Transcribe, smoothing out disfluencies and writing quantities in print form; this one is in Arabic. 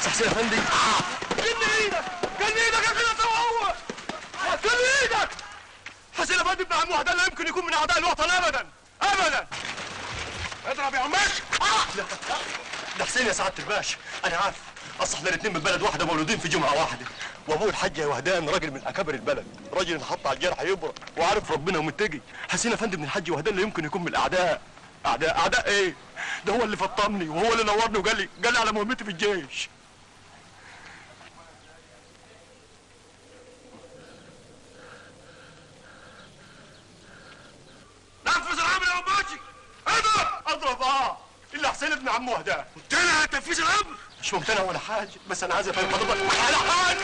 حسين افندي. كل ايدك كل ايدك يا كده هو كل ايدك. حسين افندي ابن عم وحده لا يمكن يكون من اعداء الوطن ابدا ابدا. اضرب يا عماش. لا ده حسين يا سعاده الباشا، انا عارف. اصل احنا الاثنين من بلد واحده مولودين في جمعه واحده، وابوه الحاج يا وهدان راجل من اكابر البلد، راجل انحط على الجرح يبرق وعارف ربنا ومتقي. حسين افندي من الحاج وهدان لا يمكن يكون من الاعداء. اعداء ايه؟ ده هو اللي فطمني وهو اللي نورني وقال لي على مهمتي في الجيش. نفذ الامر يا عماشي. اضرب الا حسين ابن عم وهدان. مقتنع على تنفيذ الامر؟ مش مقتنع ولا حاجه، بس انا عايز افهم حضرتك على حاجه.